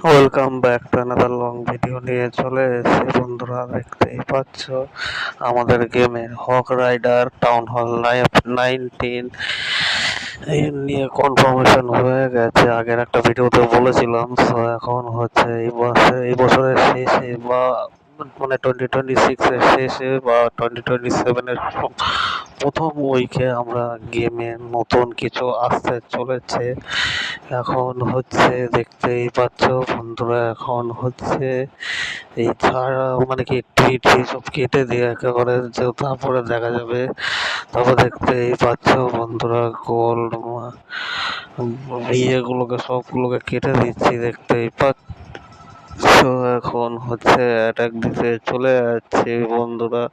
Welcome back to another long video নিয়ে চলে এসেছি বন্ধুরা। দেখতেই পাচ্ছ আমাদের গেমের হক রাইডার টাউন হল 19 এই নিয়ে কনফার্মেশন হয়ে গেছে। আগের একটা ভিডিওতে বলেছিলাম। সো এখন হচ্ছে এই বছরের শেষে বা মানে 2026 এর শেষে বা 2027 এর প্রথম উইকে আমরা গেমে নতুন কিছু আসতে চলেছে। এখন হচ্ছে দেখতেই পাচ্ছ বন্ধুরা, এখন হচ্ছে এই ছাড়া মানে কি টিট সব কেটে দিয়ে একেবারে যে তারপরে দেখা যাবে। তারপর দেখতেই পাচ্ছ বন্ধুরা, গোল্ড ইয়েগুলোকে সবগুলোকে কেটে দিচ্ছি দেখতেই পাচ্ছ। এখন হচ্ছে অ্যাটাক দিতে চলে যাচ্ছে বন্ধুরা।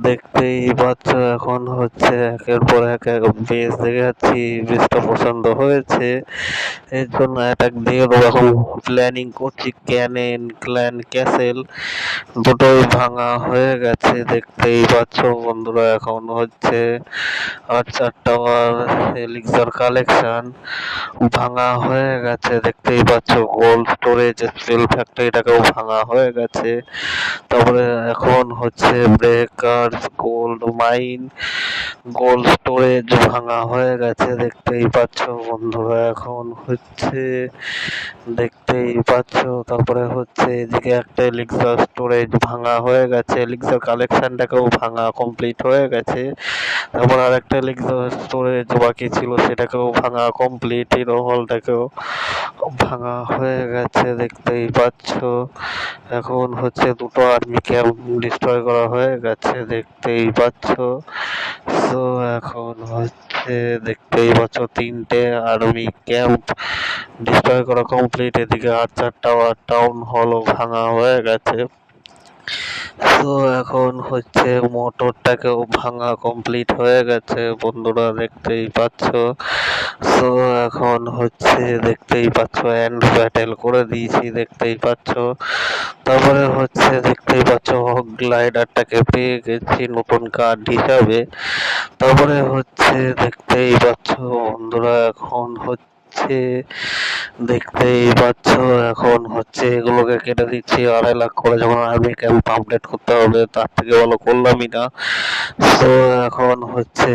দেখতেই পাচ্ছ এখন হচ্ছে একের পর এক বেস দেখে যাচ্ছি, বেসটা পছন্দ হয়েছে, এর জন্য অ্যাটাক দিয়ে এখন প্ল্যানিং করছি। ক্ল্যান ক্যাসেল দুটোই ভাঙা হয়ে গেছে দেখতেই পাচ্ছ বন্ধুরা। এখন হচ্ছে আর্চার টাওয়ার এলিক্সার কালেকশন ভাঙা হয়ে গেছে দেখতেই পাচ্ছ। গোল্ড স্টোরেজ স্টিল ফ্যাক্টরিটাকেও ভাঙা হয়ে গেছে। তারপরে এখন হচ্ছে breakers gold mine gold storage ভাঙা হয়ে গেছে দেখতেই পাচ্ছ বন্ধুরা। এখন হচ্ছে দেখতেই পাচ্ছ, তারপরে হচ্ছে এদিকে একটা এলিক্সার স্টোরেজ ভাঙা হয়ে গেছে, এলিক্সার কালেকশনটাকেও ভাঙা কমপ্লিট হয়ে গেছে। তারপর আর একটা এলিক্সার স্টোরেজ বাকি ছিল, সেটাকেও ভাঙা কমপ্লিট, হিরো হলটাকেও ভাঙা হয়ে গেছে দেখতেই পাচ্ছ। এখন হচ্ছে দুটো আর্মি ক্যাম্প ডিস্ট্রয় করা হয়ে গেছে দেখতেই পাচ্ছ। তো এখন হচ্ছে দেখতেই পাচ্ছ তিনটে আর্মি ক্যাম্প ডিস্ট্রয় করা কমপ্লিট। এদিকে আর্চার টাওয়ার টাউন হলও ভাঙা হয়ে গেছে। তো এখন হচ্ছে মোটরটাকেও ভাঙা কমপ্লিট হয়ে গেছে বন্ধুরা দেখতেই পাচ্ছ। তো এখন হচ্ছে দেখতেই পাচ্ছ এন্ড ব্যাটেল করে দিয়েছি দেখতেই পাচ্ছ। তারপরে হচ্ছে দেখতেই পাচ্ছ হক গ্লাইডারটাকে পেয়ে গেছি নতুন কার্ড হিসাবে। তারপরে হচ্ছে দেখতেই পাচ্ছ বন্ধুরা, এখন হচ্ছে দেখতেই পাচ্ছ এখন হচ্ছে এগুলোকে কেটে দিচ্ছি 2.5 লাখ করে। যখন আর্মি ক্যাম্প আপডেট করতে হবে তার থেকে ভালো করলামই না। তো এখন হচ্ছে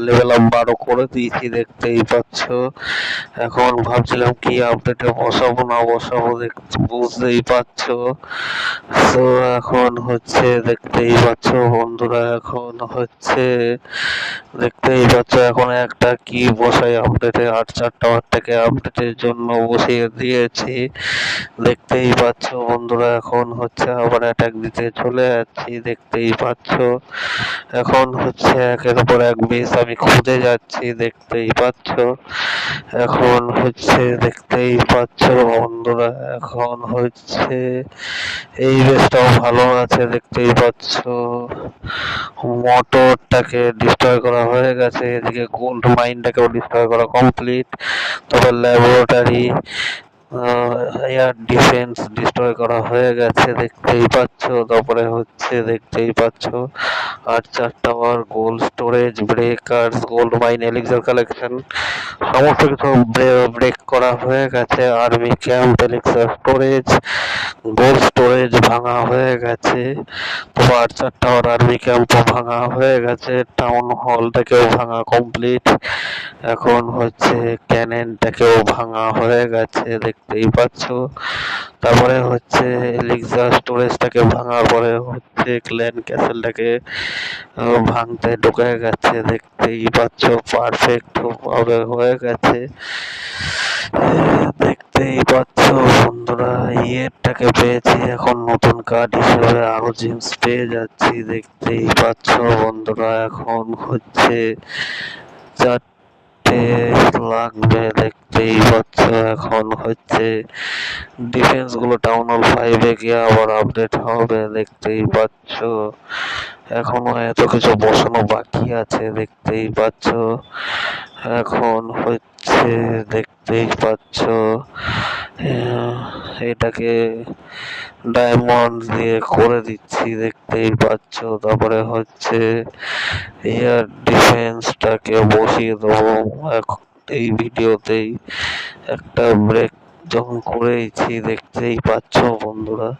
লেভেল আপ 12 করে দিয়েছি দেখতেই পাচ্ছ। এখন ভাবছিলাম কি আপডেটে বসাবো না বসাবো, বুঝতেই পারছো। তো এখন হচ্ছে দেখতেই পাচ্ছ বন্ধুরা, এখন হচ্ছে দেখতেই পাচ্ছ এখন একটা কি বসাই আপডেটে আর্চার টাওয়ারটাকে আপডেটের জন্য বসিয়ে দিয়েছি দেখতেই পাচ্ছ বন্ধুরা। এখন হচ্ছে আবার অ্যাটাক দিতে চলে যাচ্ছি দেখতেই পাচ্ছ। এখন হচ্ছে একের পর এক বেস আমি খুঁজে যাচ্ছি দেখতেই পাচ্ছ। এখন হচ্ছে দেখতেই পাচ্ছ বন্ধুরা, এখন হচ্ছে এই বেসটাও ভালো আছে দেখতেই পাচ্ছ। মোটরটাকে ডিস্ট্রয় করা হয়ে গেছে, এদিকে গোল্ড মাইনটাকেও ডিস্ট্রয় করা কমপ্লিট। তবে ল্যাবরেটরি এয়ার ডিফেন্স ডিস্ট্রয় করা হয়ে গেছে দেখতেই পাচ্ছ। তারপরে হচ্ছে দেখতেই পাচ্ছ archer tower gold storage breakers gold mine elixir collection সমস্ত কিছু ব্রেক করা হয়ে গেছে। Army camp elixir storage gold storage ভাঙা হয়ে গেছে। তো আর্চার টাওয়ার আর্মি ক্যাম্পও ভাঙা হয়ে গেছে, টাউন হলটাকেও ভাঙা কমপ্লিট। এখন হচ্ছে ক্যানেনটাকেও ভাঙা হয়ে গেছে দেখতেই পাচ্ছ। তারপরে হচ্ছে এলিক্সার স্টোরেজটাকে ভাঙার পরে হচ্ছে ক্ল্যান ক্যাসেলটাকে ভাঙতে ঢুকে গেছে দেখতেই পাচ্ছ। পারফেক্ট ভাবে হয়ে গেছে দেখতেই পাচ্ছ বন্ধুরা। ইয়েরটাকে পেয়েছি, এখন নতুন কার্ড হিসেবে আরো জিন্স পেয়ে যাচ্ছি দেখতেই পাচ্ছ বন্ধুরা। এখন হচ্ছে 4টে লাগবে দেখতেই পাচ্ছ। এখন হচ্ছে ডিফেন্স গুলো টাউন হল 5-এ গিয়ে আবার আপডেট হবে দেখতেই পাচ্ছ। এখনো এত কিছু বসানো বাকি আছে দেখতেই পাচ্ছ। এখন হচ্ছে দেখতেই পাচ্ছ এটাকে ডায়মন্ড দিয়ে করে দিচ্ছি দেখতেই পাচ্ছ। তারপরে হচ্ছে এয়ার ডিফেন্সটাকে বসিয়ে দেবো এই ভিডিওতেই। একটা ব্রেক যখন করেছি দেখতেই পাচ্ছ বন্ধুরা,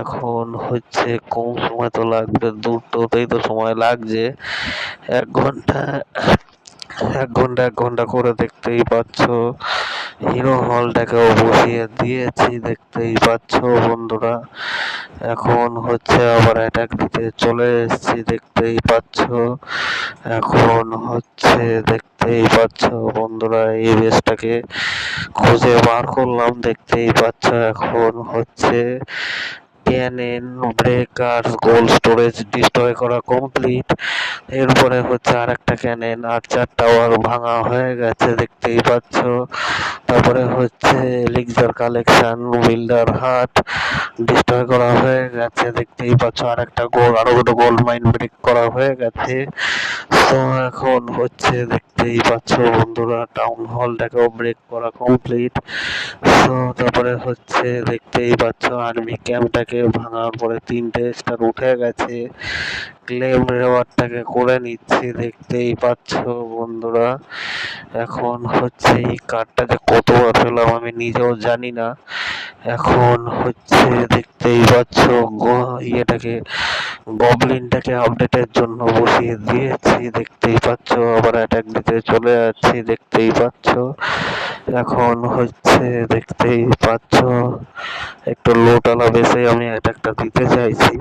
এখন হচ্ছে কম সময় তো লাগবে, দূর টোতেই তো সময় লাগছে। 1 ঘন্টা 1 ঘন্টা করে দেখতেই পাচ্ছ। হিরো হলটাকেও বসিয়ে দিয়েছি দেখতেই পাচ্ছ বন্ধুরা। এখন হচ্ছে আবার অ্যাটাক দিতে চলে এসেছি দেখতেই পাচ্ছ। এখন হচ্ছে দেখতেই পাচ্ছ বন্ধুরা, এই বেসটাকে খুঁজে বার করলাম দেখতেই পাচ্ছ। এখন হচ্ছে Canon breaker gold storage destroy করা কমপ্লিট। এরপরে হচ্ছে আরেকটা ক্যানেন আর্চার টাওয়ার ভাঙা হয়ে গেছে দেখতেই পাচ্ছ। তারপরে হচ্ছে এলিক্সার কালেকশন বিল্ডার হাট ডিস্ট্রয় করা হয়ে গেছে দেখতেই পাচ্ছ। আরো দুটো গোল্ড মাইন ব্রেক করা হয়ে গেছে। তো এখন হচ্ছে দেখতেই পাচ্ছ বন্ধুরা, টাউন হলটাকেও ব্রেক করা কমপ্লিট। তো তারপরে হচ্ছে দেখতেই পাচ্ছ আর্মি ক্যাম্পটাকে ভাঙার পরে 3টে স্টার উঠে গেছে। ক্লেম রেওয়ার্ডটাকে করে নিচ্ছি দেখতেই পাচ্ছ বন্ধুরা। এখন হচ্ছে এই কার্ডটা যে কতবার পেলাম আমি নিজেও জানি না। এখন হচ্ছে দেখতেই পাচ্ছ ইয়েটাকে গবলিনটাকে আপডেটের জন্য বসিয়ে দিয়েছি দেখতেই পাচ্ছ। আবার অ্যাটাক দিতে চলে যাচ্ছি দেখতেই পাচ্ছ। এখন হচ্ছে দেখতেই পাচ্ছ একটু লোটালা বেসে আমি অ্যাটাকটা দিতে চাইছি।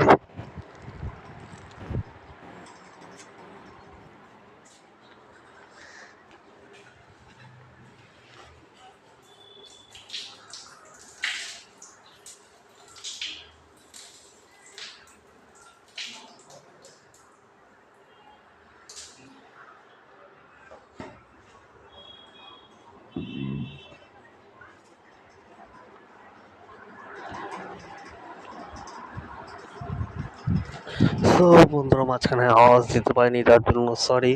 তো বন্ধুরা, মাঝখানে আওয়াজ দিতে পারিনি, তার জন্য সরি।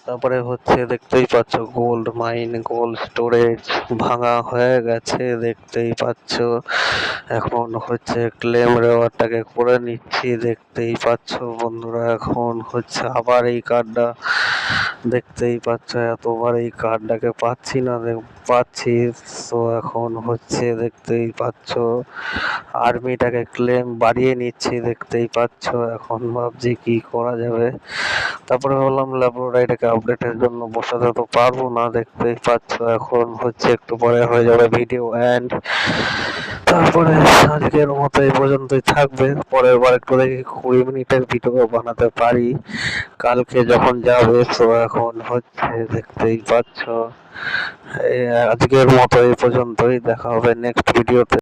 তারপরে হচ্ছে দেখতেই পাচ্ছ গোল্ড মাইন গোল্ড স্টোরেজ ভাঙা হয়ে গেছে দেখতেই পাচ্ছ। এখন হচ্ছে ক্লেম রেওয়ার্ডটাকে করে নিচ্ছি দেখতেই পাচ্ছ বন্ধুরা। এখন হচ্ছে আবার এই কার্ডটা দেখতেই পাচ্ছ, এতবার এই কার্ডটাকে পাচ্ছি না, পাচ্ছি। তো এখন হচ্ছে দেখতেই পাচ্ছ আর্মিটাকে ক্লেম বাড়িয়ে নিচ্ছি দেখতেই পাচ্ছ। এখন ভাবছি কি করা যাবে। তারপরে বললাম ল্যাবরেটরিটাকে আপডেটের জন্য বসাতে তো পারবো না দেখতেই পাচ্ছ। এখন হচ্ছে একটু পরে হয়ে যাবে ভিডিও এন্ড। তারপরে আজকের মতো এই পর্যন্তই থাকবে। পরের বার একটু দেখি 20 মিনিটের ভিডিও বানাতে পারি কালকে যখন যাবে। তো এখন হচ্ছে দেখতেই পাচ্ছ আজকের মতো এই পর্যন্তই, দেখা হবে নেক্সট ভিডিওতে।